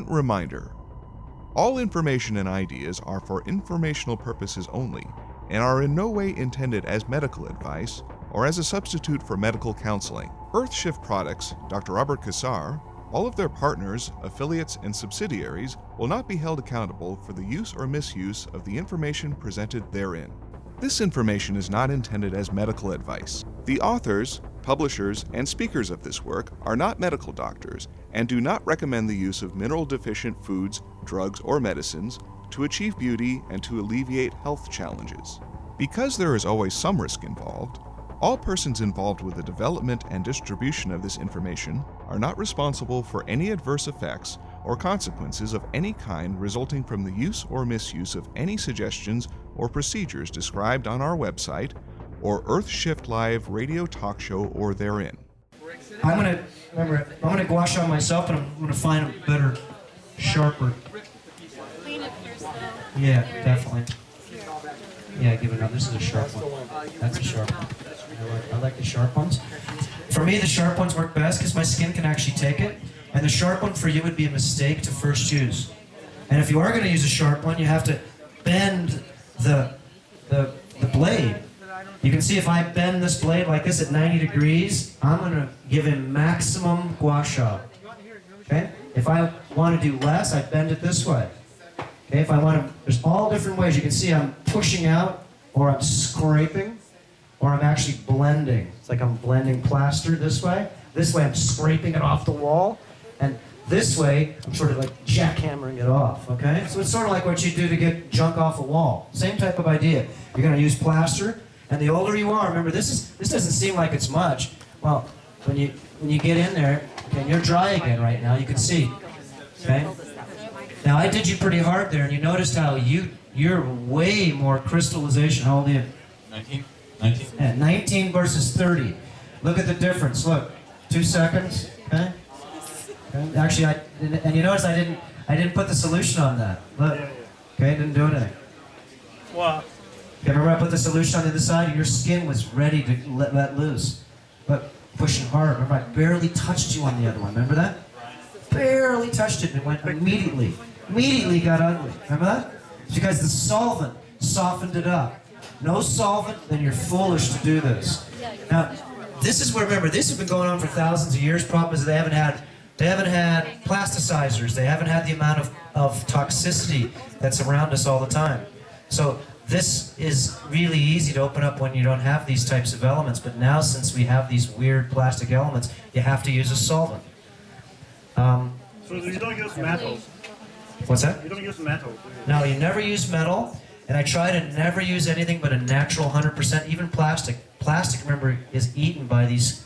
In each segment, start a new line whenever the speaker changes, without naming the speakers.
important reminder. All information and ideas are for informational purposes only and are in no way intended as medical advice or as a substitute for medical counseling. Earthshift Products, Dr. Robert Cassar, all of their partners, affiliates, and subsidiaries will not be held accountable for the use or misuse of the information presented therein. This information is not intended as medical advice. The authors, publishers, and speakers of this work are not medical doctors and do not recommend the use of mineral-deficient foods, drugs, or medicines to achieve beauty and to alleviate health challenges. Because there is always some risk involved, all persons involved with the development and distribution of this information are not responsible for any adverse effects or consequences of any kind resulting from the use or misuse of any suggestions or procedures described on our website or Earthshift Live radio talk show or therein.
I'm gonna Guasha on myself, and I'm gonna find a better, sharper.
Clean it first, though.
Yeah, definitely. Yeah, give it another. This is a sharp one. That's a sharp one. I like the sharp ones. For me, the sharp ones work best because my skin can actually take it. And the sharp one for you would be a mistake to first use. And if you are going to use a sharp one, you have to bend the blade. You can see if I bend this blade like this at 90 degrees, I'm going to give him maximum guasha. Okay? If I want to do less, I bend it this way. Okay? If I want to, there's all different ways. You can see I'm pushing out, or I'm scraping, or I'm actually blending. It's like I'm blending plaster this way. This way I'm scraping it off the wall. And this way, I'm sort of like jackhammering it off, okay? So it's sort of like what you do to get junk off a wall. Same type of idea. You're gonna use plaster, and the older you are, remember this doesn't seem like it's much. Well, when you get in there, okay, and you're dry again right now, you can see, okay? Now I did you pretty hard there, and you noticed how you're way more crystallization. How old are you?
19.
Yeah, 19 versus 30. Look at the difference. Look, 2 seconds. Okay. Actually, and you notice I didn't put the solution on that. Look. Okay, didn't do anything.
Wow.
Okay, remember I put the solution on the other side, and your skin was ready to let loose. But pushing hard. Remember, I barely touched you on the other one. Remember that? Barely touched it, and it went immediately. Immediately got ugly. Remember that? It's because the solvent softened it up. No solvent, then you're foolish to do this. Now, this is where, remember, this has been going on for thousands of years. Problem is they haven't had plasticizers. They haven't had the amount of toxicity that's around us all the time. So this is really easy to open up when you don't have these types of elements. But now, since we have these weird plastic elements, you have to use a solvent.
So you don't use metal?
What's that?
You don't use metal?
No, you never use metal. And I try to never use anything but a natural 100%, even plastic. Plastic, remember, is eaten by these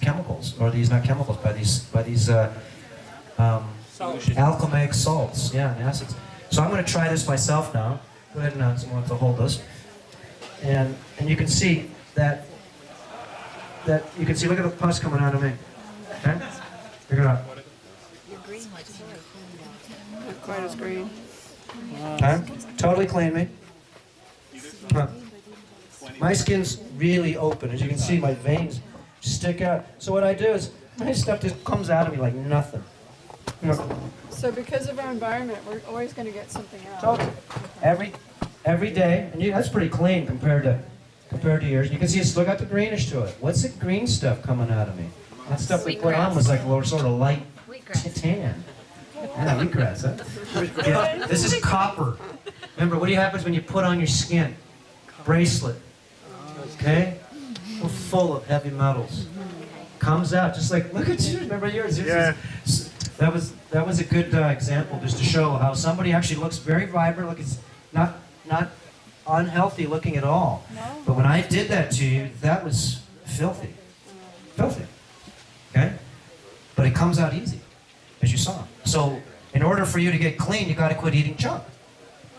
chemicals, or these, not chemicals, by these alchemic salts, yeah, and acids. So I'm going to try this myself now. Go ahead and someone to hold this. And you can see that you can see, look at the pus coming out of me. Okay? Pick it up.
Not quite as green.
Okay? Totally clean me. My skin's really open. As you can see, my veins stick out. So what I do is, my stuff just comes out of me like nothing.
So because of our environment, we're always going to get something out.
So every day, and that's pretty clean compared to yours. You can see it's still got the greenish to it. What's the green stuff coming out of me? That stuff we put on was like a little sort of light tan. Yeah, wheatgrass, huh? Yeah, this is copper. Remember, what happens when you put on your skin? Bracelet. Okay? We're full of heavy metals. Comes out just like, look at you. Remember yours?
Yeah.
That was a good example just to show how somebody actually looks very vibrant. Look, it's not unhealthy looking at all.
No.
But when I did that to you, that was filthy. Filthy. Okay? But it comes out easy, as you saw. So in order for you to get clean, you got to quit eating junk.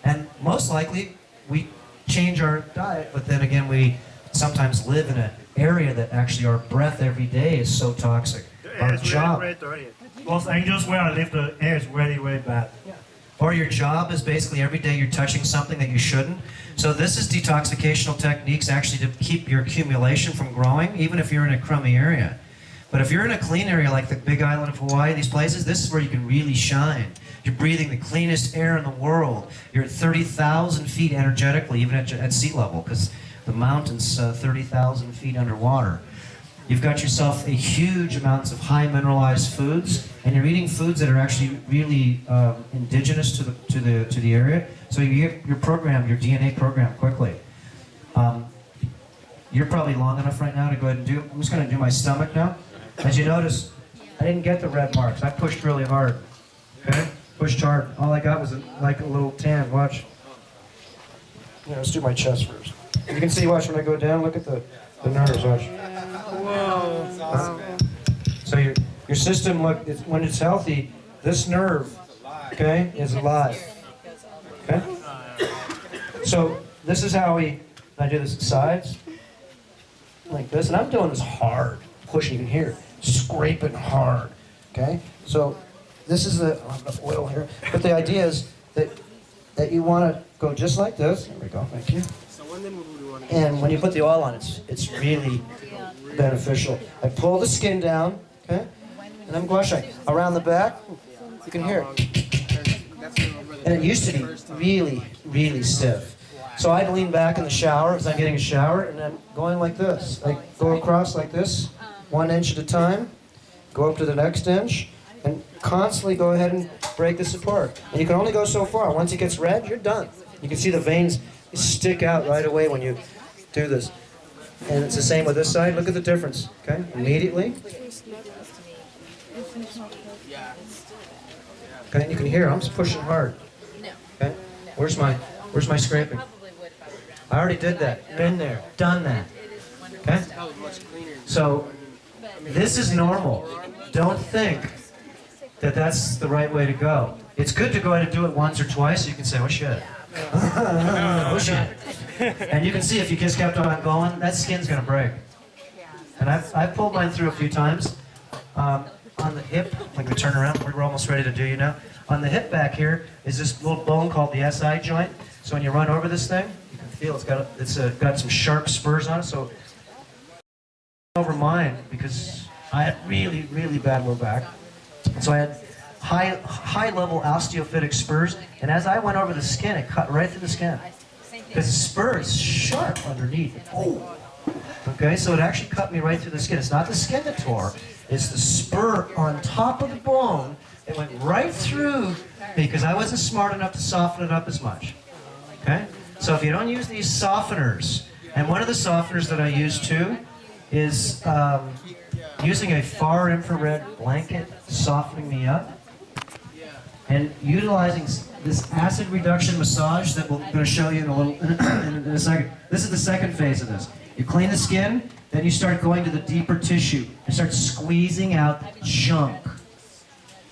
And most likely, we change our diet, but then again, we sometimes live in an area that actually our breath every day is so toxic. Our job.
Very dirty. Los Angeles, where I live, the air is very, very bad.
Yeah. Or your job is basically every day you're touching something that you shouldn't. So this is detoxificational techniques actually to keep your accumulation from growing, even if you're in a crummy area. But if you're in a clean area like the Big Island of Hawaii, these places, this is where you can really shine. You're breathing the cleanest air in the world. You're at 30,000 feet energetically, even at sea level, because the mountain's 30,000 feet underwater. You've got yourself a huge amounts of high mineralized foods, and you're eating foods that are actually really indigenous to the area. So you get your program, your DNA program quickly. You're probably long enough right now to go ahead and do. I'm just going to do my stomach now. As you notice, I didn't get the red marks. I pushed really hard. Okay, pushed hard. All I got was like a little tan. Watch. Yeah, let's do my chest first. You can see. Watch when I go down. Look at the nerves. Watch.
Whoa.
So your system, look, when it's healthy, this nerve, okay, is alive. Okay? So this is how I do this at sides, like this, and I'm doing this hard, pushing, you can hear it, scraping hard, okay? So this is the oil here, but the idea is that you want to go just like this. There we go, thank you. And when you put the oil on, it's really beneficial. I pull the skin down, okay? And I'm guasha around the back. You can hear it. And it used to be really, really stiff. So I'd lean back in the shower as I'm getting a shower, and I'm going like this. I go across like this, 1 inch at a time, go up to the next inch, and constantly go ahead and break this apart. And you can only go so far. Once it gets red, you're done. You can see the veins stick out right away when you do this. And it's the same with this side. Look at the difference, okay? Immediately. Okay, and you can hear I'm just pushing hard. Okay? Where's my scraping? I already did that. Been there. Done that. Okay? So, this is normal. Don't think that that's the right way to go. It's good to go ahead and do it once or twice so you can say, oh shit. Oh shit. And you can see if you just kept on going, that skin's going to break. And I've pulled mine through a few times. On the hip, like we turn around, we're almost ready to do you now. On the hip back here is this little bone called the SI joint. So when you run over this thing, you can feel it's got some sharp spurs on it. So over mine, because I had really, really bad low back. So I had high level osteophytic spurs, and as I went over the skin, it cut right through the skin. Because the spur is sharp underneath. Oh. Okay, so it actually cut me right through the skin. It's not the skin that tore, it's the spur on top of the bone. It went right through me because I wasn't smart enough to soften it up as much. Okay? So if you don't use these softeners, and one of the softeners that I use too is using a far infrared blanket softening me up, and utilizing this acid reduction massage that we're going to show you in a second. This is the second phase of this. You clean the skin, then you start going to the deeper tissue. You start squeezing out junk.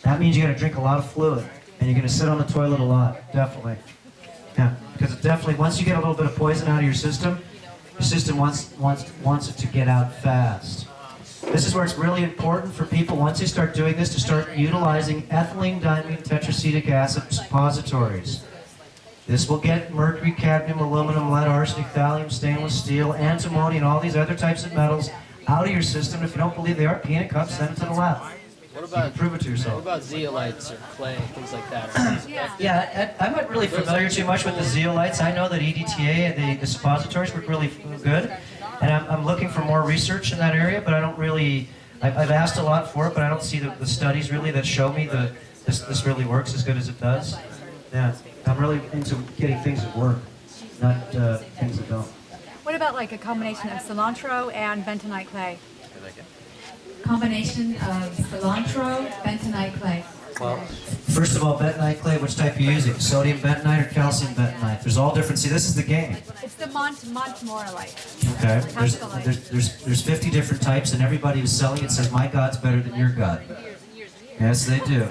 That means you got to drink a lot of fluid, and you're going to sit on the toilet a lot, definitely. Yeah, because it definitely, once you get a little bit of poison out of your system wants it to get out fast. This is where it's really important for people, once they start doing this, to start utilizing ethylene diamine tetracetic acid suppositories. This will get mercury, cadmium, aluminum, lead, arsenic, thallium, stainless steel, antimony, and all these other types of metals out of your system. If you don't believe they are, pee in a cup, send it to the lab.
What about,
prove it to yourself.
What about zeolites or clay, things like that?
Yeah, I'm not really familiar too much with the zeolites. I know that EDTA, the suppositories, work really good. And I'm looking for more research in that area, but I don't really, I've asked a lot for it, but I don't see the studies really that show me this really works as good as it does. Yeah, I'm really into getting things that work, not things that don't.
What about like a combination of cilantro and bentonite clay? Combination of cilantro, bentonite clay.
Well, first of all, bentonite clay, which type are you using? Sodium bentonite or calcium bentonite? There's all different. See, this is the game.
It's the Montmorillite.
Okay. There's 50 different types, and everybody who's selling it says, my God's better than your God. Yes, they do.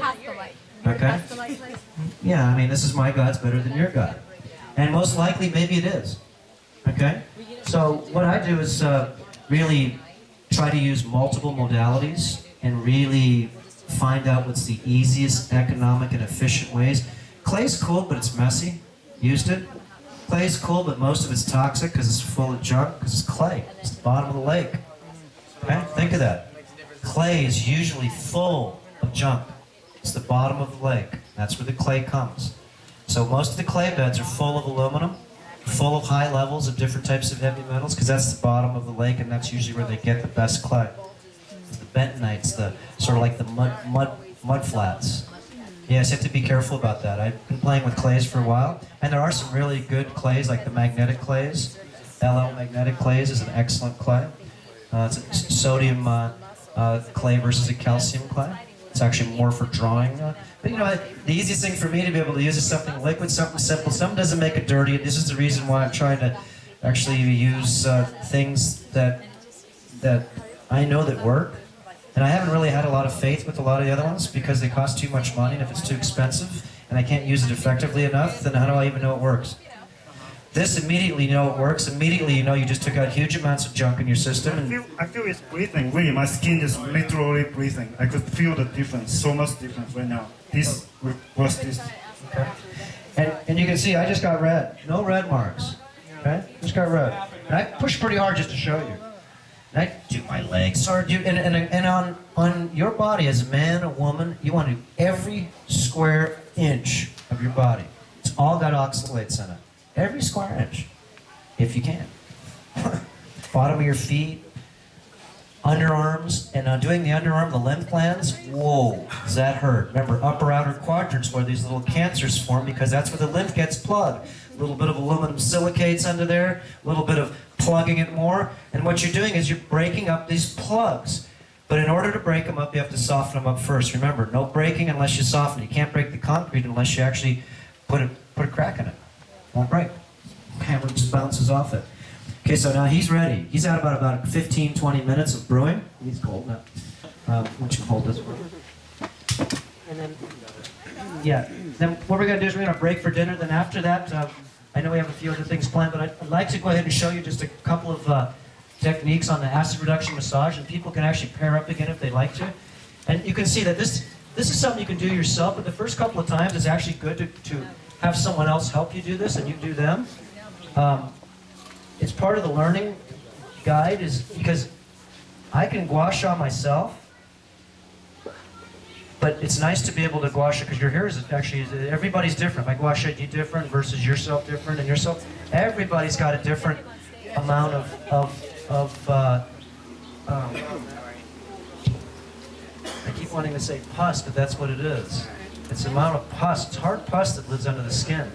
Okay? Yeah, I mean, this is my God's better than your God. And most likely, maybe it is. Okay? So what I do is really try to use multiple modalities and really find out what's the easiest, economic, and efficient ways. Clay's cool, but it's messy. Used it. Clay's cool, but most of it's toxic because it's full of junk, because it's clay. It's the bottom of the lake. Okay? Think of that. Clay is usually full of junk. It's the bottom of the lake. That's where the clay comes. So most of the clay beds are full of aluminum, full of high levels of different types of heavy metals, because that's the bottom of the lake, and that's usually where they get the best clay. The bentonites, the sort of like the mud flats. Yes, you have to be careful about that. I've been playing with clays for a while, and there are some really good clays, like the magnetic clays. LL magnetic clays is an excellent clay. It's a sodium clay versus a calcium clay. It's actually more for drawing. But you know, the easiest thing for me to be able to use is something liquid, something simple. Something doesn't make it dirty. This is the reason why I'm trying to actually use things that I know that work. And I haven't really had a lot of faith with a lot of the other ones because they cost too much money, and if it's too expensive and I can't use it effectively enough, then how do I even know it works? This, immediately you know it works. Immediately you know you just took out huge amounts of junk in your system. And
I feel it's breathing, really. My skin is literally breathing. I could feel the difference, so much difference right now. This was this.
okay. And you can see I just got red. No red marks. Okay? Just got red. And I pushed pretty hard just to show you. And I do my legs. And on your body as a man, a woman, you want to do every square inch of your body. It's all got oxalates in it. Every square inch, if you can. Bottom of your feet, underarms, and on doing the underarm, the lymph glands, whoa, does that hurt? Remember, upper outer quadrants where these little cancers form because that's where the lymph gets plugged. A little bit of aluminum silicates under there, a little bit of plugging it more, and what you're doing is you're breaking up these plugs. But in order to break them up, you have to soften them up first. Remember, no breaking unless you soften it. You can't break the concrete unless you actually put a crack in it. Won't break. Hammer just bounces off it. Okay, so now he's ready. He's at about 15, 20 minutes of brewing. He's cold now. Why don't you hold this one? And then, yeah. Then what we're going to do is we're going to break for dinner. Then after that, I know we have a few other things planned, but I'd like to go ahead and show you just a couple of techniques on the acid reduction massage, and people can actually pair up again if they like to. And you can see that this is something you can do yourself, but the first couple of times it's actually good to have someone else help you do this, and you do them. It's part of the learning guide is because I can guasha myself, but it's nice to be able to guasha because your hair is actually, everybody's different. My guasha you different versus yourself different, and yourself, everybody's got a different amount I keep wanting to say pus, but that's what it is. It's the amount of pus, it's hard pus that lives under the skin.